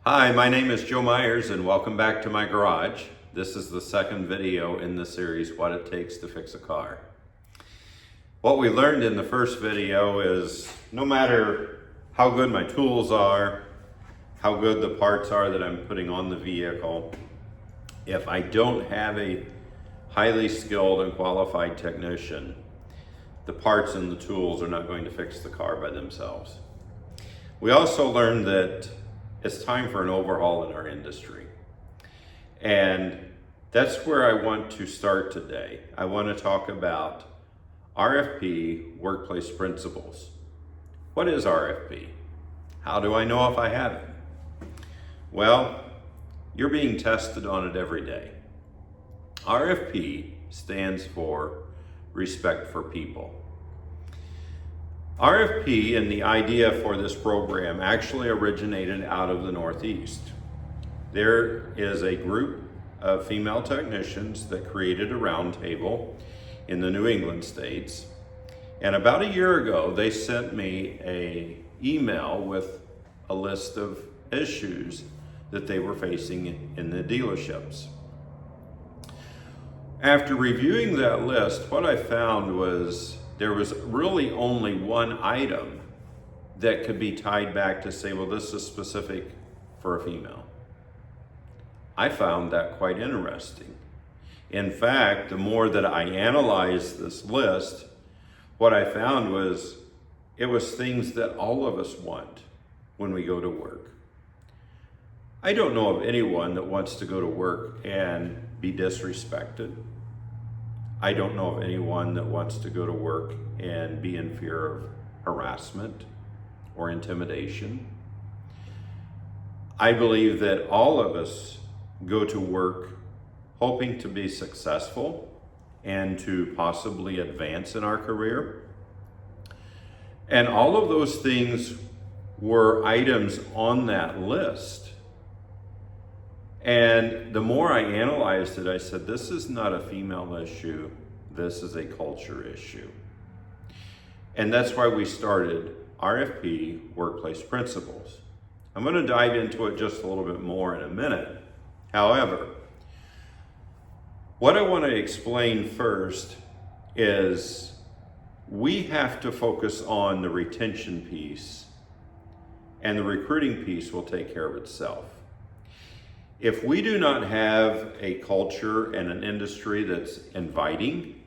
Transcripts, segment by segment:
Hi, my name is Joe Myers and welcome back to my garage. This is the second video in the series, What It Takes to Fix a Car. What we learned in the first video is no matter how good my tools are, how good the parts are that I'm putting on the vehicle, if I don't have a highly skilled and qualified technician, the parts and the tools are not going to fix the car by themselves. We also learned that it's time for an overhaul in our industry. And that's where I want to start today. I want to talk about RFP, workplace principles. What is RFP? How do I know if I have it? Well, you're being tested on it every day. RFP stands for respect for people. RFP and the idea for this program actually originated out of the Northeast. There is a group of female technicians that created a roundtable in the New England states. And about a year ago, they sent me an email with a list of issues that they were facing in the dealerships. After reviewing that list, what I found was there was really only one item that could be tied back to say, well, this is specific for a female. I found that quite interesting. In fact, the more that I analyzed this list, what I found was it was things that all of us want when we go to work. I don't know of anyone that wants to go to work and be disrespected. I don't know of anyone that wants to go to work and be in fear of harassment or intimidation. I believe that all of us go to work hoping to be successful and to possibly advance in our career. And all of those things were items on that list. And the more I analyzed it, I said, this is not a female issue, this is a culture issue. And that's why we started RFP, Workplace Principles. I'm going to dive into it just a little bit more in a minute. However, what I want to explain first is we have to focus on the retention piece, and the recruiting piece will take care of itself. If we do not have a culture and an industry that's inviting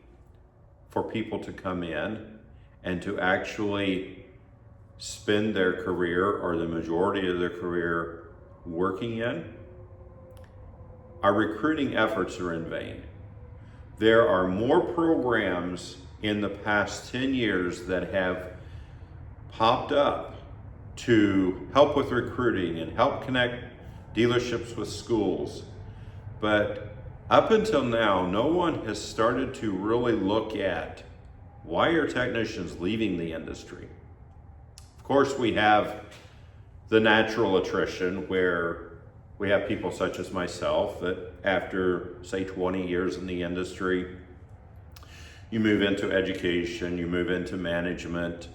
for people to come in and to actually spend their career or the majority of their career working in, our recruiting efforts are in vain. There are more programs in the past 10 years that have popped up to help with recruiting and help connect dealerships with schools. But up until now, no one has started to really look at why are technicians leaving the industry. Of course, we have the natural attrition where we have people such as myself that after, say, 20 years in the industry, you move into education, you move into management,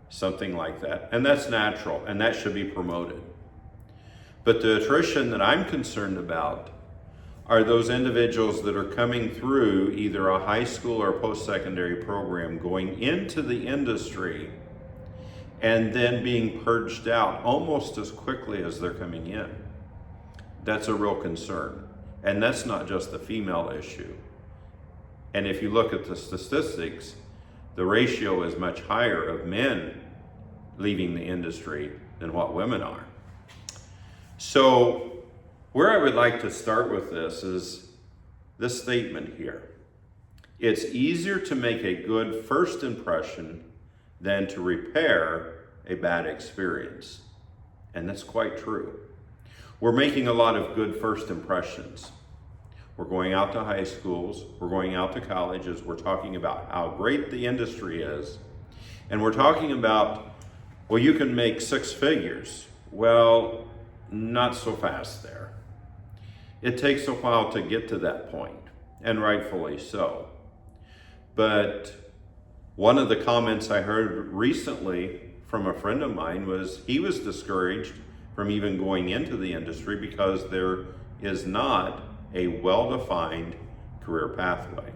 something like that. And that's natural, and that should be promoted. But the attrition that I'm concerned about are those individuals that are coming through either a high school or post-secondary program, going into the industry, and then being purged out almost as quickly as they're coming in. That's a real concern. And that's not just a female issue. And if you look at the statistics, the ratio is much higher of men leaving the industry than what women are. So where I would like to start with this is this statement here. It's easier to make a good first impression than to repair a bad experience. And that's quite true. We're making a lot of good first impressions. We're going out to high schools, we're going out to colleges, we're talking about how great the industry is, and we're talking about, well, you can make six figures. Well, not so fast there. It takes a while to get to that point, and rightfully so. But one of the comments I heard recently from a friend of mine was he was discouraged from even going into the industry because there is not a well-defined career pathway.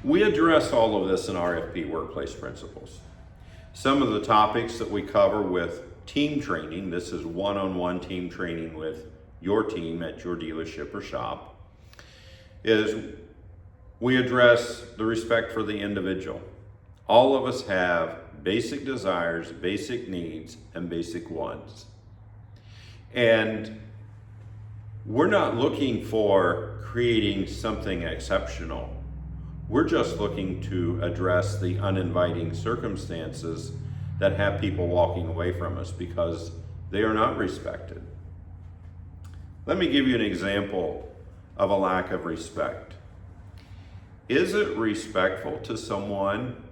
We address all of this in RFP Workplace Principles. Some of the topics that we cover with team training, this is one-on-one team training with your team at your dealership or shop, is we address the respect for the individual. All of us have basic desires, basic needs, and basic wants. And we're not looking for creating something exceptional. We're just looking to address the uninviting circumstances that have people walking away from us because they are not respected. Let me give you an example of a lack of respect. Is it respectful to someone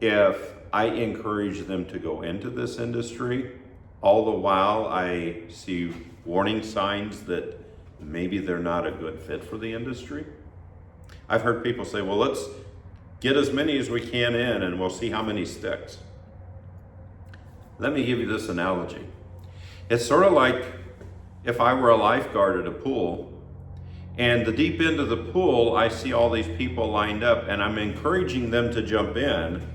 if I encourage them to go into this industry, all the while I see warning signs that maybe they're not a good fit for the industry? I've heard people say, well, let's get as many as we can in and we'll see how many sticks. Let me give you this analogy. It's sort of like if I were a lifeguard at a pool, and the deep end of the pool, I see all these people lined up and I'm encouraging them to jump in.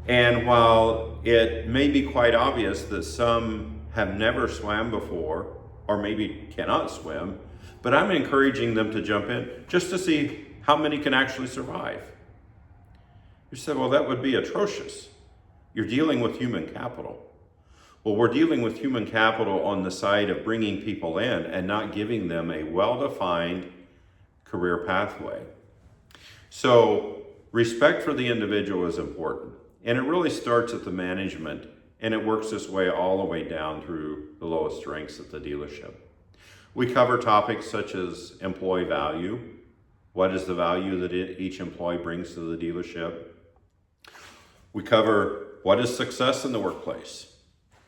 And while it may be quite obvious that some have never swam before or maybe cannot swim, but I'm encouraging them to jump in just to see how many can actually survive. You said, well, that would be atrocious. You're dealing with human capital. Well, we're dealing with human capital on the side of bringing people in and not giving them a well-defined career pathway. So respect for the individual is important. And it really starts at the management and it works this way all the way down through the lowest ranks at the dealership. We cover topics such as employee value. What is the value that each employee brings to the dealership? We cover what is success in the workplace.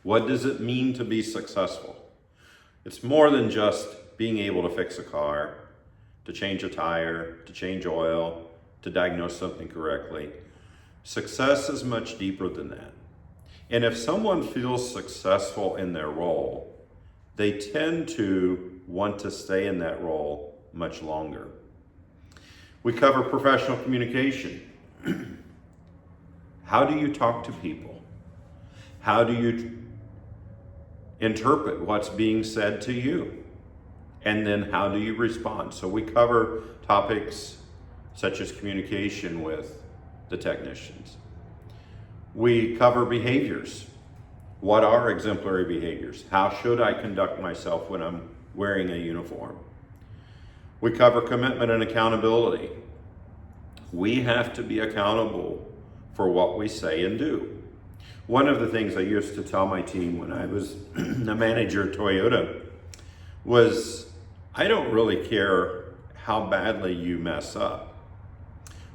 What does it mean to be successful? It's more than just being able to fix a car, to change a tire, to change oil, to diagnose something correctly. Success is much deeper than that. And if someone feels successful in their role, they tend to want to stay in that role much longer. We cover professional communication. How do you talk to people? How do you interpret what's being said to you? And then how do you respond? So we cover topics such as communication with the technicians. We cover behaviors. What are exemplary behaviors? How should I conduct myself when I'm wearing a uniform? We cover commitment and accountability. We have to be accountable for what we say and do. One of the things I used to tell my team when I was a manager at Toyota was, I don't really care how badly you mess up.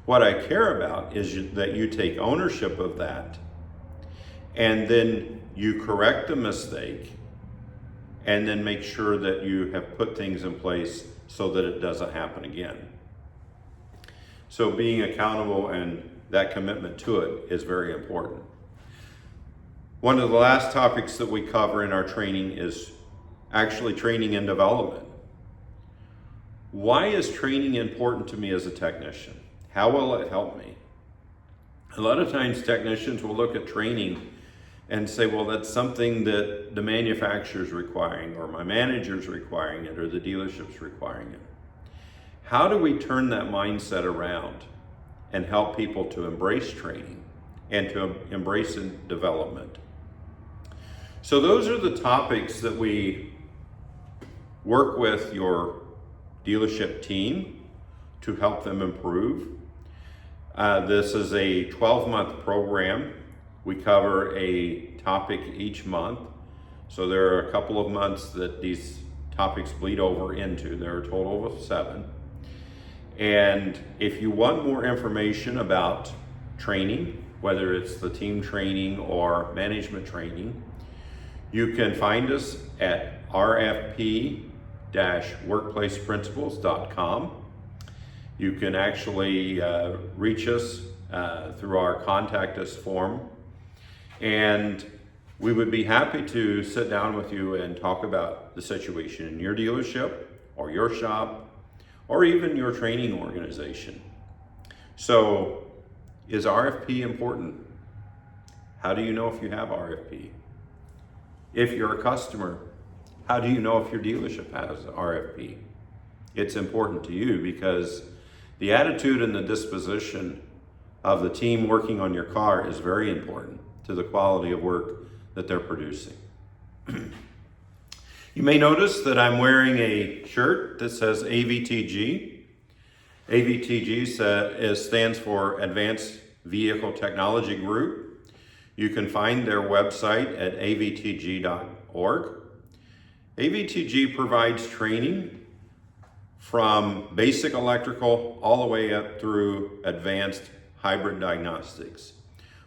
What I care about is that you take ownership of that and then you correct the mistake and then make sure that you have put things in place so that it doesn't happen again. So being accountable and that commitment to it is very important. One of the last topics that we cover in our training is actually training and development. Why is training important to me as a technician? How will it help me? A lot of times technicians will look at training and say, well, that's something that the manufacturer's requiring, or my manager's requiring it, or the dealership's requiring it. How do we turn that mindset around and help people to embrace training and to embrace development? So those are the topics that we work with your dealership team to help them improve. This is a 12-month program. We cover a topic each month. So there are a couple of months that these topics bleed over into. There are a total of 7. And if you want more information about training, whether it's the team training or management training, you can find us at rfp-workplaceprinciples.com. You can actually reach us through our contact us form. And We would be happy to sit down with you and talk about the situation in your dealership or your shop or even your training organization. So, is RFP important? How do you know if you have RFP? If you're a customer, how do you know if your dealership has RFP? It's important to you because the attitude and the disposition of the team working on your car is very important to the quality of work that they're producing. You may notice that I'm wearing a shirt that says AVTG. AVTG stands for Advanced Vehicle Technology Group. You can find their website at avtg.org. AVTG provides training from basic electrical all the way up through advanced hybrid diagnostics.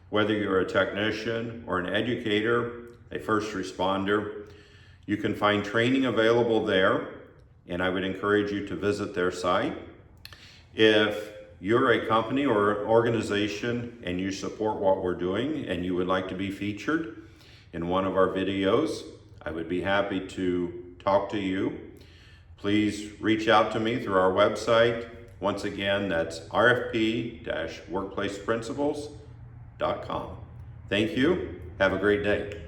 Whether you're a technician or an educator, a first responder, you can find training available there, and I would encourage you to visit their site. If you're a company or an organization and you support what we're doing and you would like to be featured in one of our videos, I would be happy to talk to you. Please reach out to me through our website. Once again, that's rfp-workplaceprinciples.com. Thank you. Have a great day.